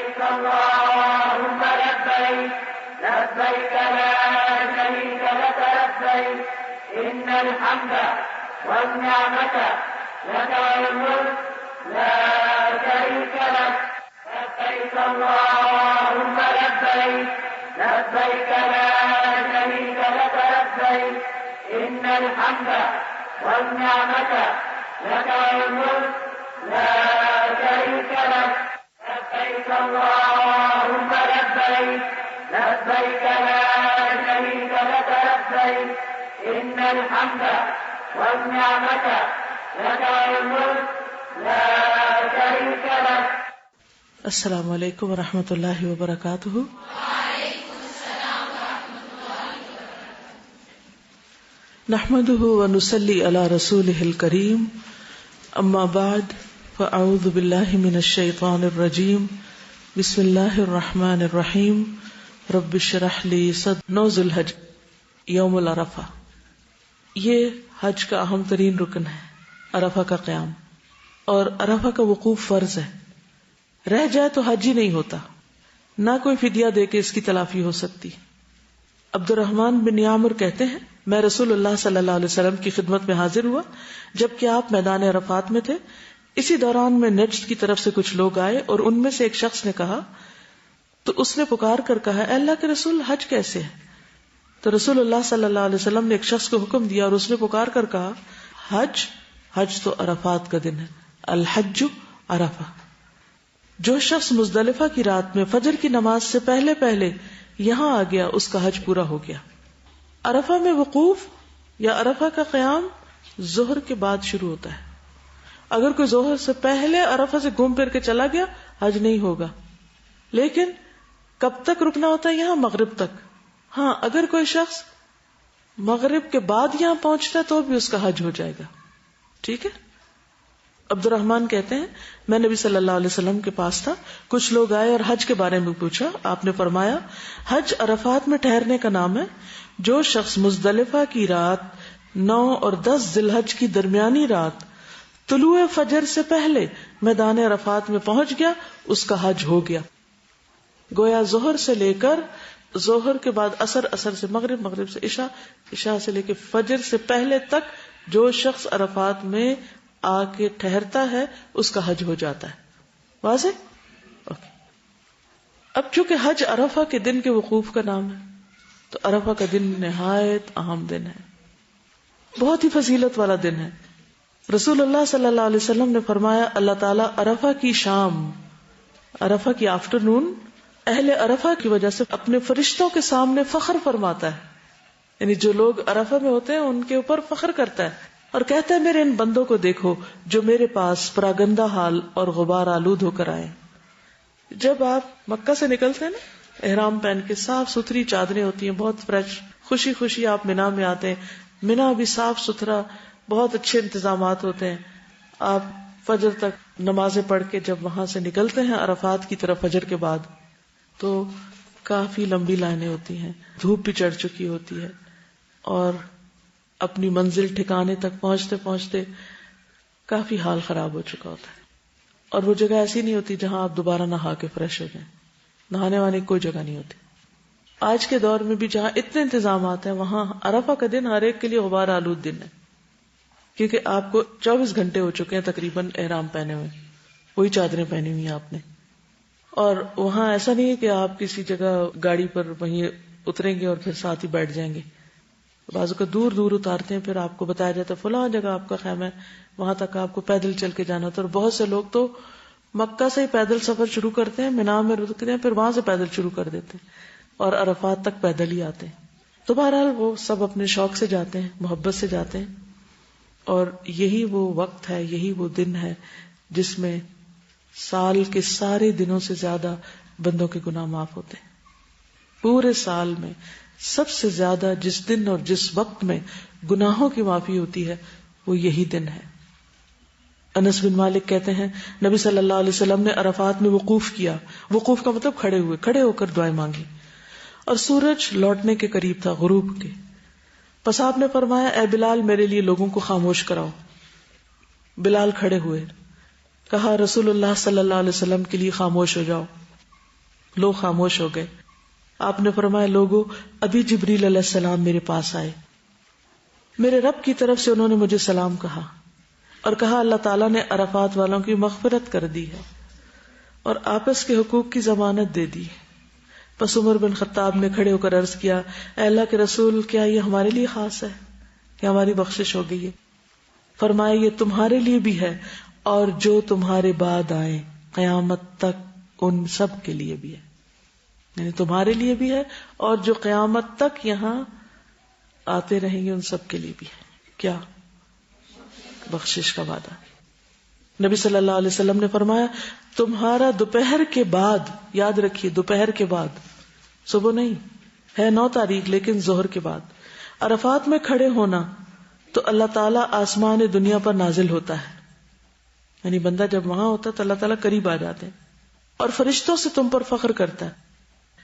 لبيك اللهم لبيك لبيك لا شريك لك لبيك إن الحمد والنعمة لك والملك لا شريك لك لبيك اللهم لبيك لبيك لا شريك لك لبيك إن الحمد والنعمة لك والملك لا شريك لك لبيك اللهم لبيك لبيك لا شريك لك لبيك إن الحمد والنعمة لك والملك لا شريك لك. السلام علیکم ورحمۃ اللہ وبرکاتہ. نحمده ونصلي على رسوله الكريم. اما بعد فاعوذ بالله من الشيطان الرجيم. بسم الله الرحمن الرحيم. رب اشرح لي صدري. نوز الحج یوم العرفہ، یہ حج کا اہم ترین رکن ہے، عرفہ کا قیام. اور عرفہ کا وقوف فرض ہے. رہ جائے تو حج ہی نہیں ہوتا، نہ کوئی فدیہ دے کے اس کی تلافی ہو سکتی. عبد الرحمن بن یامر کہتے ہیں، میں رسول اللہ صلی اللہ علیہ وسلم کی خدمت میں حاضر ہوا جبکہ آپ میدان عرفات میں تھے. اسی دوران میں نجد کی طرف سے کچھ لوگ آئے اور ان میں سے ایک شخص نے کہا، تو اس نے پکار کر کہا، اے اللہ کے رسول، حج کیسے ہے؟ تو رسول اللہ صلی اللہ علیہ وسلم نے ایک شخص کو حکم دیا اور اس نے پکار کر کہا، حج تو عرفات کا دن ہے. الحج عرفہ. جو شخص مزدلفہ کی رات میں فجر کی نماز سے پہلے پہلے یہاں آ گیا اس کا حج پورا ہو گیا. عرفہ میں وقوف یا عرفہ کا قیام ظہر کے بعد شروع ہوتا ہے. اگر کوئی ظہر سے پہلے عرفہ سے گھوم پھر کے چلا گیا حج نہیں ہوگا. لیکن کب تک رکنا ہوتا ہے یہاں؟ مغرب تک. ہاں، اگر کوئی شخص مغرب کے بعد یہاں پہنچتا ہے تو بھی اس کا حج ہو جائے گا. ٹھیک ہے. عبد الرحمن کہتے ہیں، میں نبی صلی اللہ علیہ وسلم کے پاس تھا. کچھ لوگ آئے اور حج کے بارے میں پوچھا. آپ نے فرمایا، حج عرفات میں ٹھہرنے کا نام ہے. جو شخص مزدلفہ کی رات 9 اور 10 ذی الحج کی درمیانی رات طلوع فجر سے پہلے میدان عرفات میں پہنچ گیا اس کا حج ہو گیا. گویا ظہر سے لے کر ظہر کے بعد عصر، عصر سے مغرب، مغرب سے عشاء، عشاء سے لے کے فجر سے پہلے تک جو شخص عرفات میں آ کے ٹھہرتا ہے اس کا حج ہو جاتا ہے. واضح؟ اوکے. اب چونکہ حج عرفہ کے دن کے وقوف کا نام ہے تو عرفہ کا دن نہایت اہم دن ہے، بہت ہی فضیلت والا دن ہے. رسول اللہ صلی اللہ علیہ وسلم نے فرمایا، اللہ تعالیٰ عرفہ کی شام، عرفہ کی آفٹرنون اہل عرفہ کی وجہ سے اپنے فرشتوں کے سامنے فخر فرماتا ہے. یعنی جو لوگ عرفہ میں ہوتے ہیں ان کے اوپر فخر کرتا ہے اور کہتا ہے، میرے ان بندوں کو دیکھو جو میرے پاس پراگندہ حال اور غبار آلود ہو کر آئے. جب آپ مکہ سے نکلتے ہیں نا، احرام پہن کے، صاف ستھری چادریں ہوتی ہیں، بہت فریش، خوشی خوشی آپ مینا میں آتے ہیں. مینا بھی صاف ستھرا، بہت اچھے انتظامات ہوتے ہیں. آپ فجر تک نمازیں پڑھ کے جب وہاں سے نکلتے ہیں عرفات کی طرف فجر کے بعد، تو کافی لمبی لائنیں ہوتی ہیں، دھوپ بھی چڑھ چکی ہوتی ہے اور اپنی منزل ٹھکانے تک پہنچتے پہنچتے کافی حال خراب ہو چکا ہوتا ہے. اور وہ جگہ ایسی نہیں ہوتی جہاں آپ دوبارہ نہا کے فریش ہو جائیں. نہانے والی کوئی جگہ نہیں ہوتی. آج کے دور میں بھی جہاں اتنے انتظامات ہیں وہاں عرفہ کا دن ہر ایک کے لیے غبار آلود دن ہے، کیونکہ آپ کو 24 گھنٹے ہو چکے ہیں تقریباً احرام پہنے ہوئے، وہی چادریں پہنی ہوئی ہیں آپ نے. اور وہاں ایسا نہیں ہے کہ آپ کسی جگہ گاڑی پر وہیں اتریں گے اور پھر ساتھ ہی بیٹھ جائیں گے. بازو کا دور دور اتارتے ہیں، پھر آپ کو بتایا جاتا ہے فلاں جگہ آپ کا خیمہ ہے، وہاں تک آپ کو پیدل چل کے جانا ہوتا ہے. اور بہت سے لوگ تو مکہ سے ہی پیدل سفر شروع کرتے ہیں، مینا میں رکتے ہیں، پھر وہاں سے پیدل شروع کر دیتے ہیں اور عرفات تک پیدل ہی آتے ہیں. تو بہرحال وہ سب اپنے شوق سے جاتے ہیں، محبت سے جاتے ہیں. اور یہی وہ وقت ہے، یہی وہ دن ہے جس میں سال کے سارے دنوں سے زیادہ بندوں کے گناہ معاف ہوتے ہیں. پورے سال میں سب سے زیادہ جس دن اور جس وقت میں گناہوں کی معافی ہوتی ہے وہ یہی دن ہے. انس بن مالک کہتے ہیں، نبی صلی اللہ علیہ وسلم نے عرفات میں وقوف کیا. وقوف کا مطلب کھڑے ہو کر دعائیں مانگی، اور سورج لوٹنے کے قریب تھا، غروب کے. پس آپ نے فرمایا، اے بلال میرے لیے لوگوں کو خاموش کراؤ. بلال کھڑے ہوئے. کہا رسول اللہ صلی اللہ علیہ وسلم کے لیے خاموش ہو جاؤ. لوگ خاموش ہو گئے. آپ نے فرمایا لوگوں ابھی جبریل علیہ السلام میرے پاس آئے, میرے رب کی طرف سے انہوں نے مجھے سلام کہا اور کہا اللہ تعالیٰ نے عرفات والوں کی مغفرت کر دی ہے اور آپس کے حقوق کی ضمانت دے دی. پس عمر بن خطاب نے کھڑے ہو کر عرض کیا اے اللہ کے رسول کیا یہ ہمارے لیے خاص ہے کہ ہماری بخشش ہو گئی ہے؟ فرمایا یہ تمہارے لیے بھی ہے اور جو تمہارے بعد آئے قیامت تک ان سب کے لیے بھی ہے. یعنی تمہارے لیے بھی ہے اور جو قیامت تک یہاں آتے رہیں گے ان سب کے لیے بھی ہے. کیا؟ بخشش کا وعدہ. نبی صلی اللہ علیہ وسلم نے فرمایا تمہارا دوپہر کے بعد, یاد رکھیے دوپہر کے بعد, صبح نہیں ہے 9 تاریخ لیکن ظہر کے بعد عرفات میں کھڑے ہونا تو اللہ تعالیٰ آسمان دنیا پر نازل ہوتا ہے. یعنی بندہ جب وہاں ہوتا ہے تو اللہ تعالیٰ قریب آ جاتے ہیں اور فرشتوں سے تم پر فخر کرتا ہے.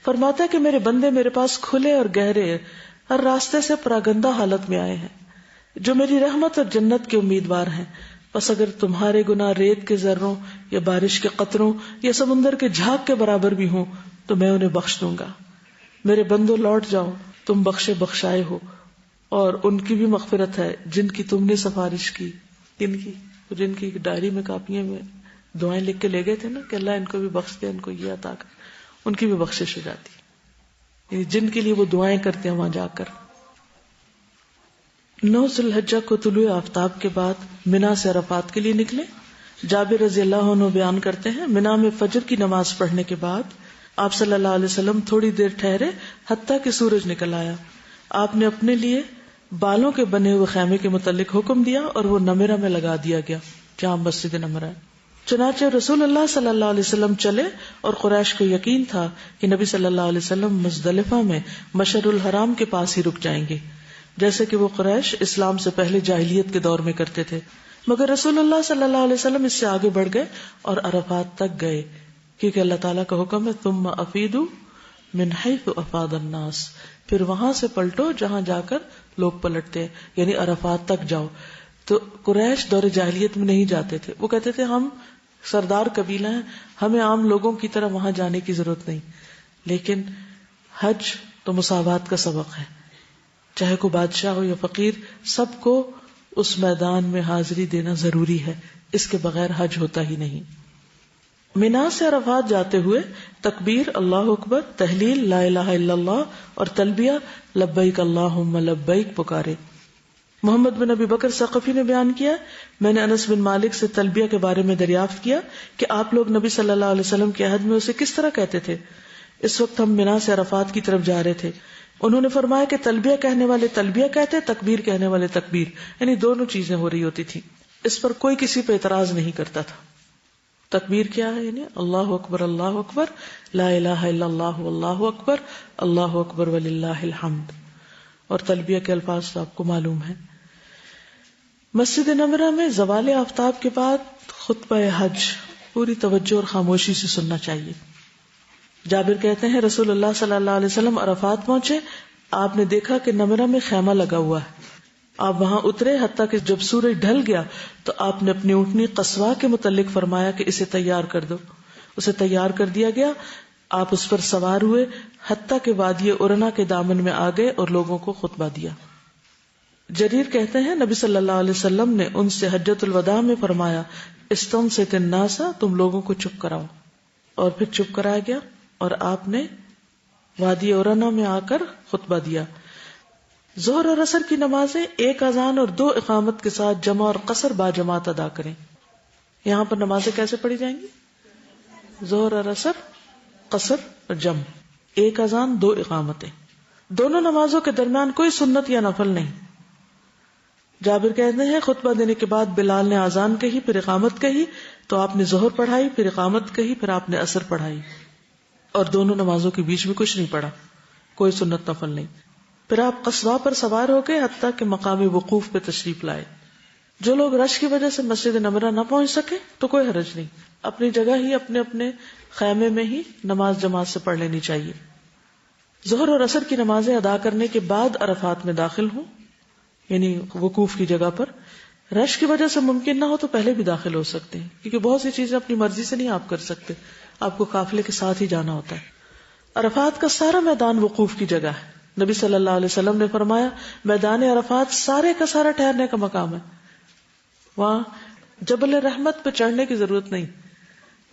فرماتا ہے کہ میرے بندے میرے پاس کھلے اور گہرے ہر راستے سے پراگندہ حالت میں آئے ہیں جو میری رحمت اور جنت کے امیدوار ہیں. بس اگر تمہارے گناہ ریت کے ذروں یا بارش کے قطروں یا سمندر کے جھاگ کے برابر بھی ہوں تو میں انہیں بخش دوں گا. میرے بندوں لوٹ جاؤ, تم بخشے بخشائے ہو اور ان کی بھی مغفرت ہے جن کی تم نے سفارش کی. جن کی ڈائری میں کاپیاں میں دعائیں لکھ کے لے گئے تھے نا کہ اللہ ان کو بھی بخش دے, ان کو یہ عطا کر, ان کی بھی بخشش ہو جاتی ہے جن کے لیے وہ دعائیں کرتے ہیں وہاں جا کر. 9 ذی الحجہ کو طلوع آفتاب کے بعد منا سے عرفات کے لیے نکلے. جابر رضی اللہ عنہ بیان کرتے ہیں منا میں فجر کی نماز پڑھنے کے بعد آپ صلی اللہ علیہ وسلم تھوڑی دیر ٹھہرے حتیٰ کہ سورج نکل آیا. آپ نے اپنے لیے بالوں کے بنے ہوئے خیمے کے متعلق حکم دیا اور وہ نمرہ میں لگا دیا گیا جہاں مسجد نمرہ ہے. چنانچہ رسول اللہ صلی اللہ علیہ وسلم چلے اور قریش کو یقین تھا کہ نبی صلی اللہ علیہ وسلم مزدلفہ میں مشعر الحرام کے پاس ہی رک جائیں گے جیسے کہ وہ قریش اسلام سے پہلے جاہلیت کے دور میں کرتے تھے. مگر رسول اللہ صلی اللہ علیہ وسلم اس سے آگے بڑھ گئے اور عرفات تک گئے کیونکہ اللہ تعالیٰ کا حکم ہے ثم افیدوا من حیث افاض الناس, پھر وہاں سے پلٹو جہاں جا کر لوگ پلٹتے ہیں, یعنی عرفات تک جاؤ. تو قریش دور جاہلیت میں نہیں جاتے تھے, وہ کہتے تھے ہم سردار قبیلہ ہیں, ہمیں عام لوگوں کی طرح وہاں جانے کی ضرورت نہیں. لیکن حج تو مساوات کا سبق ہے, چاہے کوئی بادشاہ ہو یا فقیر, سب کو اس میدان میں حاضری دینا ضروری ہے, اس کے بغیر حج ہوتا ہی نہیں. منا سے عرفات جاتے ہوئے تکبیر اللہ اکبر, تحلیل لا الہ الا اللہ اور تلبیہ لبیک اللہم لبیک پکارے. محمد بن ابی بکر ثقفی نے بیان کیا میں نے انس بن مالک سے تلبیہ کے بارے میں دریافت کیا کہ آپ لوگ نبی صلی اللہ علیہ وسلم کے عہد میں اسے کس طرح کہتے تھے. اس وقت ہم منا سے عرفات کی طرف جا رہے تھے. انہوں نے فرمایا کہ تلبیہ کہنے والے تلبیہ کہتے, تکبیر کہنے والے تکبیر, یعنی دونوں چیزیں ہو رہی ہوتی تھی. اس پر کوئی کسی پہ اعتراض نہیں کرتا تھا. تکبیر کیا ہے؟ یعنی اللہ اکبر لا الہ الا اللہ واللہ اکبر اللہ اکبر وللہ الحمد. اور تلبیہ کے الفاظ تو آپ کو معلوم ہے. مسجد نمرہ میں زوال آفتاب کے بعد خطبہ حج پوری توجہ اور خاموشی سے سننا چاہیے. جابر کہتے ہیں رسول اللہ صلی اللہ علیہ وسلم عرفات پہنچے, آپ نے دیکھا کہ نمرہ میں خیمہ لگا ہوا ہے. آپ وہاں اترے حتیٰ کہ جب سورج ڈھل گیا تو آپ نے اپنی اونٹنی قصواء کے متعلق فرمایا کہ اسے تیار کر دو. اسے تیار کر دیا گیا. آپ اس پر سوار ہوئے حتیٰ کہ وادی ارنا کے دامن میں آ گئے اور لوگوں کو خطبہ دیا. جریر کہتے ہیں نبی صلی اللہ علیہ وسلم نے ان سے حجۃ الوداع میں فرمایا استنصت الناس, تم لوگوں کو چپ کراؤ. اور پھر چپ کرایا گیا اور آپ نے وادی ارنا میں آ کر خطبہ دیا. ظہر اور عصر کی نمازیں 1 اذان اور 2 اقامت کے ساتھ جمع اور قصر با جماعت ادا کریں. یہاں پر نمازیں کیسے پڑھی جائیں گی؟ ظہر اور عصر, قصر اور جمع, 1 اذان 2 اقامتیں. دونوں نمازوں کے درمیان کوئی سنت یا نفل نہیں. جابر کہتے ہیں خطبہ دینے کے بعد بلال نے اذان کہی, پھر اقامت کہی, تو آپ نے ظہر پڑھائی, پھر اقامت کہی, پھر آپ نے عصر پڑھائی, اور دونوں نمازوں کے بیچ میں کچھ نہیں پڑھا, کوئی سنت نفل نہیں. پھر آپ قصواء پر سوار ہو گئے حتیٰ کہ مقام وقوف پہ تشریف لائے. جو لوگ رش کی وجہ سے مسجد نمرہ نہ پہنچ سکے تو کوئی حرج نہیں, اپنی جگہ ہی اپنے اپنے خیمے میں ہی نماز جماعت سے پڑھ لینی چاہیے. ظہر اور عصر کی نمازیں ادا کرنے کے بعد عرفات میں داخل ہوں, یعنی وقوف کی جگہ پر. رش کی وجہ سے ممکن نہ ہو تو پہلے بھی داخل ہو سکتے ہیں, کیونکہ بہت سی چیزیں اپنی مرضی سے نہیں آپ کر سکتے, آپ کو قافلے کے ساتھ ہی جانا ہوتا ہے. عرفات کا سارا میدان وقوف کی جگہ ہے. نبی صلی اللہ علیہ وسلم نے فرمایا میدان عرفات سارے کا سارا ٹھہرنے کا مقام ہے. وہاں جبل رحمت پہ چڑھنے کی ضرورت نہیں.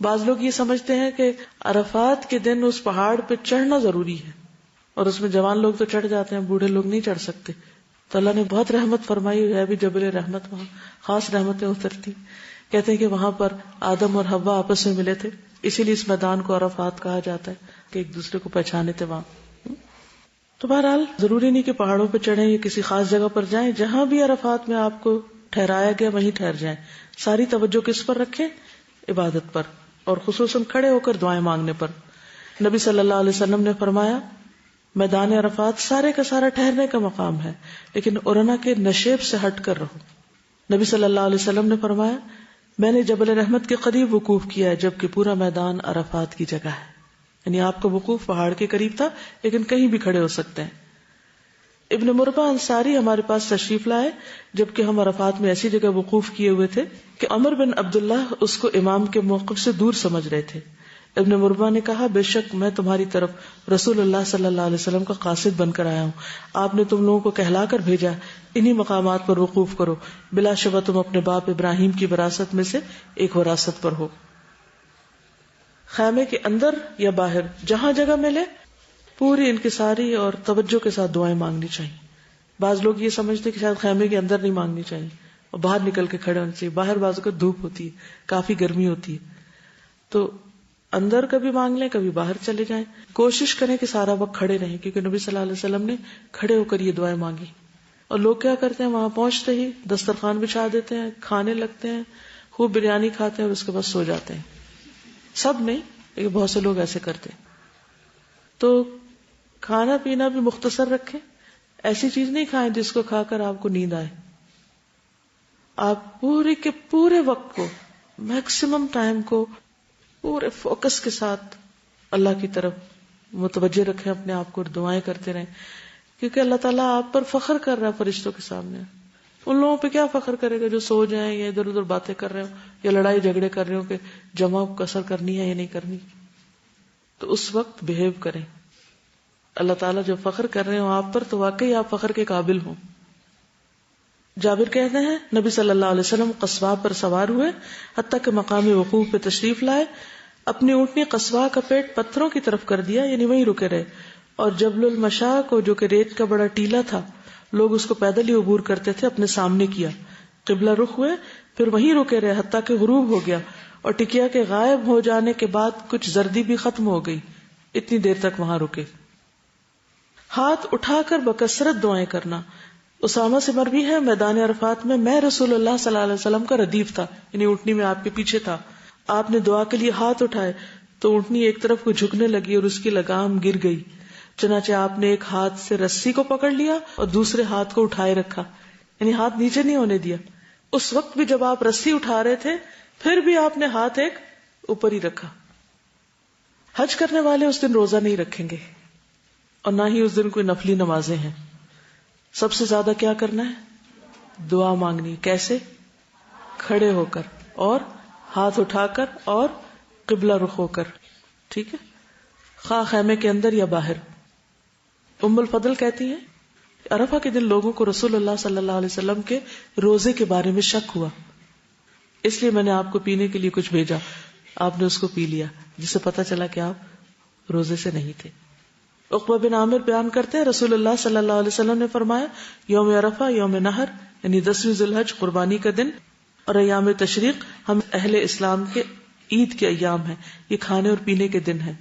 بعض لوگ یہ سمجھتے ہیں کہ عرفات کے دن اس پہاڑ پہ چڑھنا ضروری ہے اور اس میں جوان لوگ تو چڑھ جاتے ہیں, بوڑھے لوگ نہیں چڑھ سکتے. تو اللہ نے بہت رحمت فرمائی ہے بھی جبل رحمت, وہاں خاص رحمتیں اترتی. کہتے ہیں کہ وہاں پر آدم اور حوا آپس میں ملے تھے, اسی لیے اس میدان کو عرفات کہا جاتا ہے کہ ایک دوسرے کو پہچانے تھے وہاں. تو بہرحال ضروری نہیں کہ پہاڑوں پہ چڑھیں یا کسی خاص جگہ پر جائیں, جہاں بھی عرفات میں آپ کو ٹھہرایا گیا وہیں ٹھہر جائیں. ساری توجہ کس پر رکھیں؟ عبادت پر, اور خصوصاً کھڑے ہو کر دعائیں مانگنے پر. نبی صلی اللہ علیہ وسلم نے فرمایا میدان عرفات سارے کا سارا ٹھہرنے کا مقام ہے, لیکن عرنا کے نشیب سے ہٹ کر رہو. نبی صلی اللہ علیہ وسلم نے فرمایا میں نے جبل رحمت کے قریب وقوف کیا ہے جبکہ پورا میدان عرفات کی جگہ ہے. یعنی آپ کا وقوف پہاڑ کے قریب تھا لیکن کہیں بھی کھڑے ہو سکتے ہیں. ابن مربع انصاری ہمارے پاس تشریف لائے جبکہ ہم عرفات میں ایسی جگہ وقوف کیے ہوئے تھے کہ عمر بن عبداللہ اس کو امام کے موقف سے دور سمجھ رہے تھے. ابن مربع نے کہا بے شک میں تمہاری طرف رسول اللہ صلی اللہ علیہ وسلم کا قاصد بن کر آیا ہوں, آپ نے تم لوگوں کو کہلا کر بھیجا انہی مقامات پر وقوف کرو, بلا شبہ تم اپنے باپ ابراہیم کی وراثت میں سے ایک وراثت پر ہو. خیمے کے اندر یا باہر جہاں جگہ ملے پوری انکساری اور توجہ کے ساتھ دعائیں مانگنی چاہیے. بعض لوگ یہ سمجھتے کہ شاید خیمے کے اندر نہیں مانگنی چاہیے اور باہر نکل کے کھڑے ہونے چاہیے. باہر بعض اوقات دھوپ ہوتی ہے, کافی گرمی ہوتی ہے, تو اندر کبھی مانگ لیں کبھی باہر چلے جائیں. کوشش کریں کہ سارا وقت کھڑے رہیں, کیونکہ نبی صلی اللہ علیہ وسلم نے کھڑے ہو کر یہ دعائیں مانگی. اور لوگ کیا کرتے ہیں وہاں پہنچتے ہی دسترخوان بچھا دیتے ہیں, کھانے لگتے ہیں, خوب بریانی کھاتے ہیں اور اس کے بعد سو جاتے ہیں. سب نہیں, لیکن بہت سے لوگ ایسے کرتے ہیں. تو کھانا پینا بھی مختصر رکھیں, ایسی چیز نہیں کھائیں جس کو کھا کر آپ کو نیند آئے. آپ پورے کے پورے وقت کو, میکسیمم ٹائم کو پورے فوکس کے ساتھ اللہ کی طرف متوجہ رکھیں اپنے آپ کو, اور دعائیں کرتے رہیں, کیونکہ اللہ تعالیٰ آپ پر فخر کر رہا ہے فرشتوں کے سامنے. ان لوگوں پہ کیا فخر کرے گا جو سو جائیں یا ادھر ادھر باتیں کر رہے ہو یا لڑائی جھگڑے کر رہے ہو کہ جمع کسر کرنی ہے یا نہیں کرنی. تو اس وقت بہیو کریں. اللہ تعالیٰ جو فخر کر رہے ہو آپ پر تو واقعی آپ فخر کے قابل ہوں. جابر کہتے ہیں نبی صلی اللہ علیہ وسلم قصواء پر سوار ہوئے حتیٰ کہ مقام وقوف پہ تشریف لائے. اپنی اونٹنی قصواء کا پیٹ پتھروں کی طرف کر دیا, یعنی وہیں رکے رہے. اور جبل المشاء کو جو کہ ریت کا بڑا ٹیلا تھا, لوگ اس کو پیدل ہی عبور کرتے تھے, اپنے سامنے کیا. قبلہ رخ ہوئے, پھر وہیں رکے رہے حتیٰ کہ غروب ہو گیا, اور ٹکیا کے غائب ہو جانے کے بعد کچھ زردی بھی ختم ہو گئی. اتنی دیر تک وہاں رکے. ہاتھ اٹھا کر بکثرت دعائیں کرنا. اسامہ سے مروی ہے میدان عرفات میں رسول اللہ صلی اللہ علیہ وسلم کا ردیف تھا, یعنی اونٹنی میں آپ کے پیچھے تھا. آپ نے دعا کے لیے ہاتھ اٹھائے تو اونٹنی ایک طرف کو جھکنے لگی اور اس کی لگام گر گئی. چنانچہ آپ نے ایک ہاتھ سے رسی کو پکڑ لیا اور دوسرے ہاتھ کو اٹھائے رکھا, یعنی ہاتھ نیچے نہیں ہونے دیا. اس وقت بھی جب آپ رسی اٹھا رہے تھے پھر بھی آپ نے ہاتھ ایک اوپر ہی رکھا. حج کرنے والے اس دن روزہ نہیں رکھیں گے اور نہ ہی اس دن کوئی نفلی نمازیں ہیں. سب سے زیادہ کیا کرنا ہے؟ دعا مانگنی. کیسے؟ کھڑے ہو کر اور ہاتھ اٹھا کر اور قبلہ رخ ہو کر. ٹھیک ہے, خواہ خیمے کے اندر یا باہر. ام الفضل کہتی ہیں عرفہ کے دن لوگوں کو رسول اللہ صلی اللہ علیہ وسلم کے روزے کے بارے میں شک ہوا, اس لیے میں نے آپ کو پینے کے لیے کچھ بھیجا. آپ نے اس کو پی لیا, جس سے پتہ چلا کہ آپ روزے سے نہیں تھے. عقبہ بن عامر بیان کرتے ہیں رسول اللہ صلی اللہ علیہ وسلم نے فرمایا یوم عرفہ یوم نحر, یعنی 10ویں ذی الحج قربانی کا دن, اور ایام تشریق ہم اہل اسلام کے عید کے ایام ہیں, یہ کھانے اور پینے کے دن ہیں.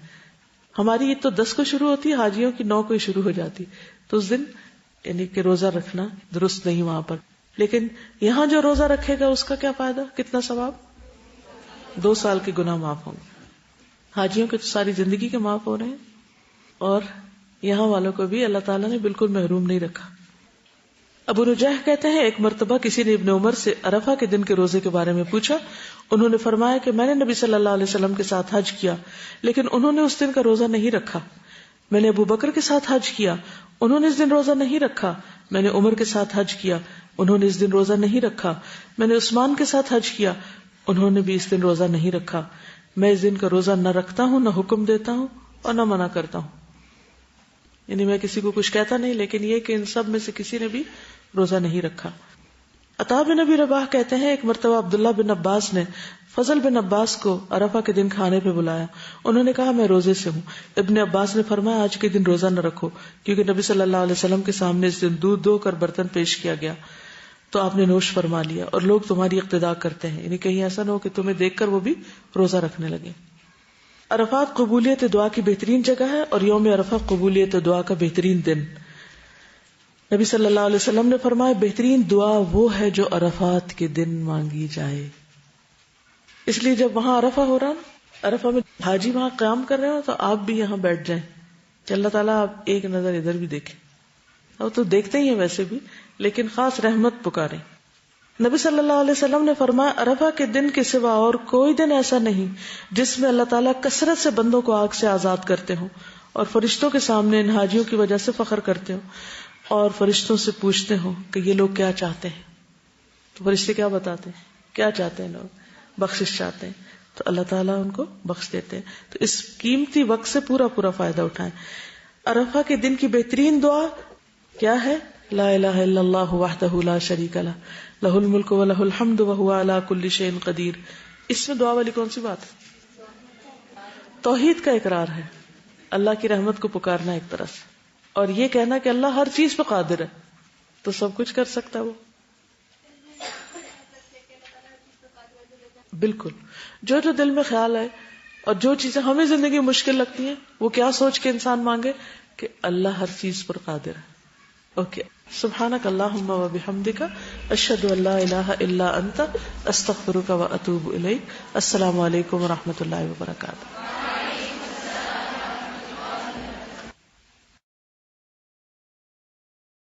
ہماری عید تو 10 کو شروع ہوتی ہے, حاجیوں کی 9 کو ہی شروع ہو جاتی, تو اس دن یعنی کہ روزہ رکھنا درست نہیں وہاں پر. لیکن یہاں جو روزہ رکھے گا اس کا کیا فائدہ, کتنا ثواب؟ 2 سال کے گناہ معاف ہوں گے. حاجیوں کے تو ساری زندگی کے معاف ہو رہے ہیں, اور یہاں والوں کو بھی اللہ تعالیٰ نے بالکل محروم نہیں رکھا. ابو نجیح کہتے ہیں ایک مرتبہ کسی نے ابن عمر سے عرفہ کے دن کے روزے کے بارے میں پوچھا. انہوں نے فرمایا کہ میں نے نبی صلی اللہ علیہ وسلم کے ساتھ حج کیا لیکن انہوں نے اس دن کا روزہ نہیں رکھا. میں نے ابو بکر کے ساتھ حج کیا, انہوں نے اس دن روزہ نہیں رکھا. میں نے عمر کے ساتھ حج کیا, انہوں نے اس دن روزہ نہیں رکھا. میں نے عثمان کے ساتھ حج کیا, انہوں نے بھی اس دن روزہ نہیں رکھا. میں اس دن کا روزہ نہ رکھتا ہوں, نہ حکم دیتا ہوں, اور نہ منع کرتا ہوں. یعنی میں کسی کو کچھ کہتا نہیں، لیکن یہ کہ ان سب میں سے کسی نے بھی روزہ نہیں رکھا. عطا بن ابی رباح کہتے ہیں ایک مرتبہ عبداللہ بن عباس نے فضل بن عباس کو عرفہ کے دن کھانے پہ بلایا. انہوں نے کہا میں روزے سے ہوں. ابن عباس نے فرمایا آج کے دن روزہ نہ رکھو، کیونکہ نبی صلی اللہ علیہ وسلم کے سامنے اس دن دودھ دھو کر برتن پیش کیا گیا تو آپ نے نوش فرما لیا، اور لوگ تمہاری اقتداء کرتے ہیں، یعنی کہیں ایسا نہ ہو کہ تمہیں دیکھ کر وہ بھی روزہ رکھنے لگے. عرفات قبولیت دعا کی بہترین جگہ ہے، اور یوم عرفہ قبولیت دعا کا بہترین دن. نبی صلی اللہ علیہ وسلم نے فرمایا بہترین دعا وہ ہے جو عرفات کے دن مانگی جائے. اس لیے جب وہاں عرفہ ہو رہا نا، عرفہ میں حاجی وہاں قیام کر رہے ہو تو آپ بھی یہاں بیٹھ جائیں کہ اللہ تعالیٰ آپ ایک نظر ادھر بھی دیکھیں. اب تو دیکھتے ہی ہیں ویسے بھی، لیکن خاص رحمت پکاریں. نبی صلی اللہ علیہ وسلم نے فرمایا عرفہ کے دن کے سوا اور کوئی دن ایسا نہیں جس میں اللہ تعالیٰ کثرت سے بندوں کو آگ سے آزاد کرتے ہوں اور فرشتوں کے سامنے ان حاجیوں کی وجہ سے فخر کرتے ہوں اور فرشتوں سے پوچھتے ہوں کہ یہ لوگ کیا چاہتے ہیں. تو فرشتے کیا بتاتے ہیں؟ کیا چاہتے ہیں لوگ؟ بخشش چاہتے ہیں، تو اللہ تعالیٰ ان کو بخش دیتے ہیں. تو اس قیمتی وقت سے پورا فائدہ اٹھائیں. عرفہ کے دن کی بہترین دعا کیا ہے؟ لا الہ الا اللہ وحدہ لا شریک لہ لہ الملک و لہ الحمد وہو علی کل شیء قدیر. اس میں دعا والی کون سی بات ہے؟ توحید کا اقرار ہے، اللہ کی رحمت کو پکارنا ایک طرح سے، اور یہ کہنا کہ اللہ ہر چیز پہ قادر ہے، تو سب کچھ کر سکتا ہے وہ. بالکل جو دل میں خیال ہے اور جو چیزیں ہمیں زندگی مشکل لگتی ہیں وہ کیا سوچ کے انسان مانگے کہ اللہ ہر چیز پر قادر ہے. اوکے. سبحانک اللہم و بحمدک اشہد ان لا الہ الا انت استغفرک و اتوب الیک. السلام علیکم و رحمۃ اللہ وبرکاتہ.